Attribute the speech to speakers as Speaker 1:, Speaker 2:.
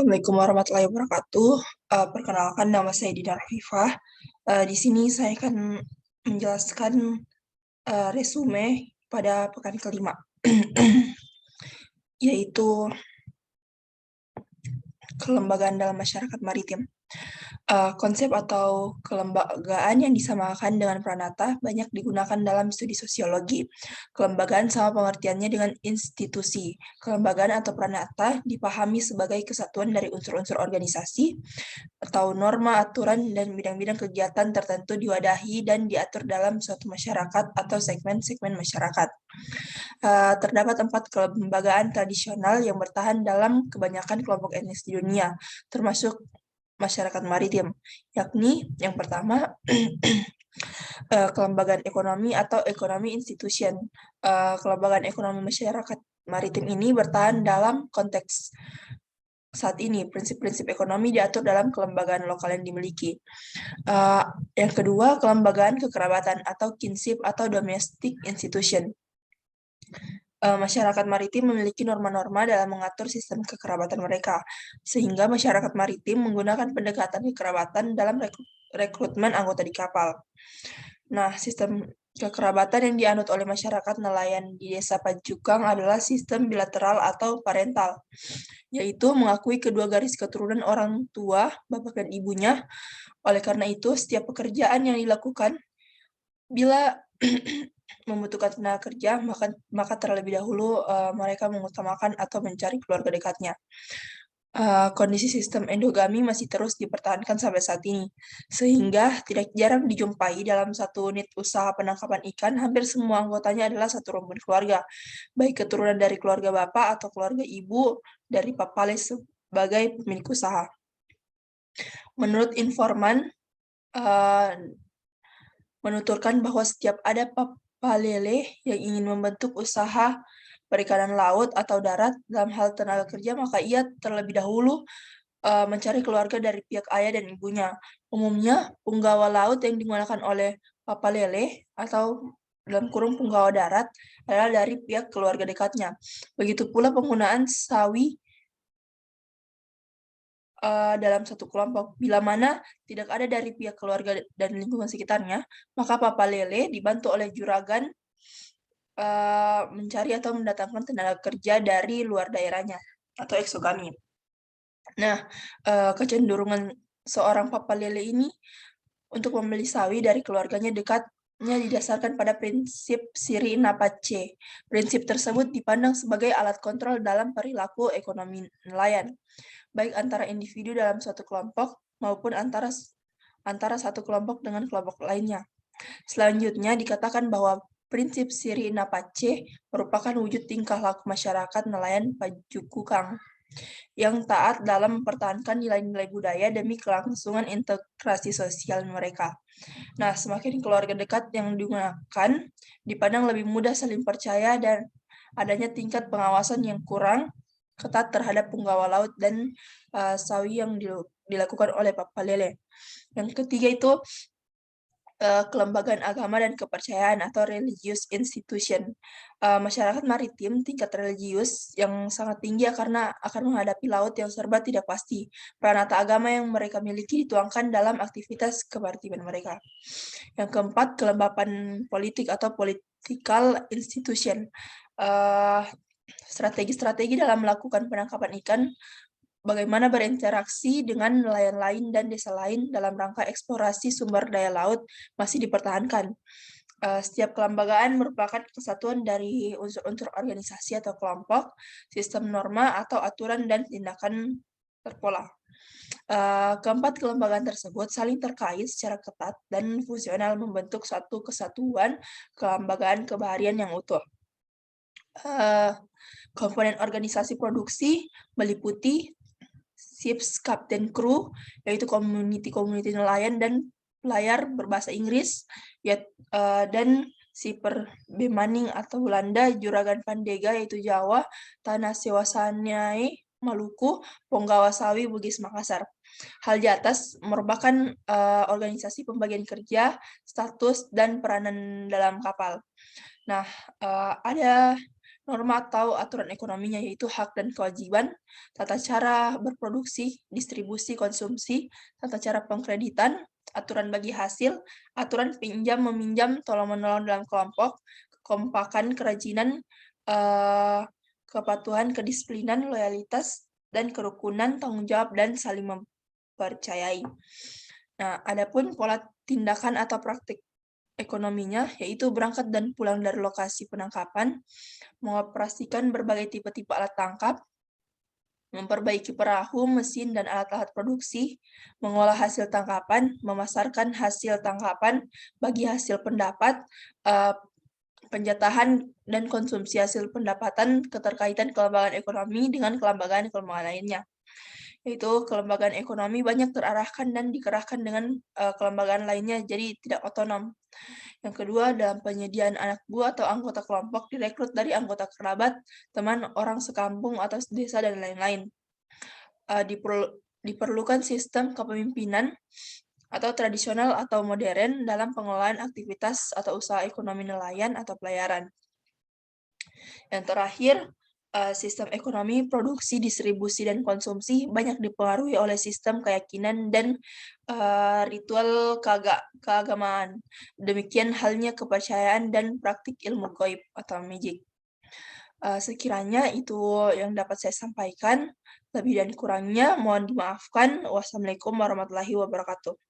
Speaker 1: Assalamualaikum warahmatullahi wabarakatuh. Perkenalkan nama saya Dina Rafifah. Di sini saya akan menjelaskan resume pada pekan kelima, yaitu kelembagaan dalam masyarakat maritim. Konsep atau kelembagaan yang disamakan dengan Pranata banyak digunakan dalam studi sosiologi. Kelembagaan sama pengertiannya dengan institusi. Kelembagaan atau Pranata dipahami sebagai kesatuan dari unsur-unsur organisasi atau norma, aturan, dan bidang-bidang kegiatan tertentu diwadahi dan diatur dalam suatu masyarakat atau segmen-segmen masyarakat. Terdapat 4 kelembagaan tradisional yang bertahan dalam kebanyakan kelompok etnis di dunia, termasuk masyarakat maritim, yakni yang pertama kelembagaan ekonomi atau ekonomi institution. Kelembagaan ekonomi masyarakat maritim ini bertahan dalam konteks saat ini. Prinsip-prinsip ekonomi diatur dalam kelembagaan lokal yang dimiliki. Yang kedua, kelembagaan kekerabatan atau kinship atau domestic institution. Masyarakat maritim memiliki norma-norma dalam mengatur sistem kekerabatan mereka, sehingga masyarakat maritim menggunakan pendekatan kekerabatan dalam rekrutmen anggota di kapal. Nah, sistem kekerabatan yang dianut oleh masyarakat nelayan di Desa Pajukang adalah sistem bilateral atau parental, yaitu mengakui kedua garis keturunan orang tua, bapak dan ibunya. Oleh karena itu, setiap pekerjaan yang dilakukan bila membutuhkan tenaga kerja, maka terlebih dahulu mereka mengutamakan atau mencari keluarga dekatnya. Kondisi sistem endogami masih terus dipertahankan sampai saat ini, sehingga tidak jarang dijumpai dalam satu unit usaha penangkapan ikan, hampir semua anggotanya adalah satu rumpun keluarga, baik keturunan dari keluarga bapak atau keluarga ibu dari papale sebagai pemilik usaha. Menurut informan, menuturkan bahwa setiap ada papalele yang ingin membentuk usaha perikanan laut atau darat dalam hal tenaga kerja, maka ia terlebih dahulu mencari keluarga dari pihak ayah dan ibunya. Umumnya, punggawa laut yang digunakan oleh papalele atau dalam kurung punggawa darat adalah dari pihak keluarga dekatnya. Begitu pula penggunaan sawi dalam satu kelompok. Bila mana tidak ada dari pihak keluarga dan lingkungan sekitarnya, maka papalele dibantu oleh juragan mencari atau mendatangkan tenaga kerja dari luar daerahnya atau eksogami. Nah, kecenderungan seorang papalele ini untuk membeli sawi dari keluarganya dekatnya didasarkan pada prinsip Siri Napace. Prinsip tersebut dipandang sebagai alat kontrol dalam perilaku ekonomi nelayan, baik antara individu dalam suatu kelompok maupun antara satu kelompok dengan kelompok lainnya. Selanjutnya dikatakan bahwa prinsip Siri Napace merupakan wujud tingkah laku masyarakat nelayan Pajukukang yang taat dalam mempertahankan nilai-nilai budaya demi kelangsungan integrasi sosial mereka. Nah, semakin keluarga dekat yang digunakan, dipandang lebih mudah saling percaya dan adanya tingkat pengawasan yang kurang ketat terhadap punggawa laut dan sawi yang dilakukan oleh papalele. Yang ketiga itu kelembagaan agama dan kepercayaan atau religious institution. Masyarakat maritim tingkat religius yang sangat tinggi karena akan menghadapi laut yang serba tidak pasti. Pranata agama yang mereka miliki dituangkan dalam aktivitas kemaritiman mereka. Yang keempat, kelembapan politik atau political institution. Strategi-strategi dalam melakukan penangkapan ikan, bagaimana berinteraksi dengan nelayan lain dan desa lain dalam rangka eksplorasi sumber daya laut masih dipertahankan. Setiap kelembagaan merupakan kesatuan dari unsur-unsur organisasi atau kelompok, sistem norma atau aturan dan tindakan terpola. Keempat kelembagaan tersebut saling terkait secara ketat dan fungsional membentuk suatu kesatuan kelembagaan kebaharian yang utuh. Komponen organisasi produksi meliputi ships captain crew, yaitu community nelayan dan pelayar berbahasa Inggris, dan shipper bemanning atau Belanda, juragan Pandega yaitu Jawa, tanah Sewasanae Maluku, punggawa sawi Bugis Makassar. Hal di atas merupakan organisasi pembagian kerja, status, dan peranan dalam kapal. Nah, ada Norma atau aturan ekonominya yaitu hak dan kewajiban, tata cara berproduksi, distribusi, konsumsi, tata cara pengkreditan, aturan bagi hasil, aturan pinjam-meminjam, tolong-menolong dalam kelompok, kekompakan, kerajinan, eee, kepatuhan, kedisiplinan, loyalitas, dan kerukunan, tanggung jawab, dan saling mempercayai. Nah, adapun pola tindakan atau praktik ekonominya, yaitu berangkat dan pulang dari lokasi penangkapan, mengoperasikan berbagai tipe-tipe alat tangkap, memperbaiki perahu, mesin, dan alat-alat produksi, mengolah hasil tangkapan, memasarkan hasil tangkapan, bagi hasil pendapat, eee, penjatahan dan konsumsi hasil pendapatan, keterkaitan kelembagaan ekonomi dengan kelembagaan-kelembagaan lainnya. Yaitu kelembagaan ekonomi banyak terarahkan dan dikerahkan dengan, kelembagaan lainnya, jadi tidak otonom. Yang kedua, dalam penyediaan anak buah atau anggota kelompok direkrut dari anggota kerabat, teman, orang sekampung atau desa, dan lain-lain. Diperlukan sistem kepemimpinan atau tradisional atau modern dalam pengelolaan aktivitas atau usaha ekonomi nelayan atau pelayaran. Yang terakhir, sistem ekonomi produksi, distribusi, dan konsumsi banyak dipengaruhi oleh sistem keyakinan dan, ritual keagamaan. Demikian halnya kepercayaan dan praktik ilmu gaib atau magic. Sekiranya itu yang dapat saya sampaikan, lebih dan kurangnya mohon dimaafkan. Wassalamualaikum warahmatullahi wabarakatuh.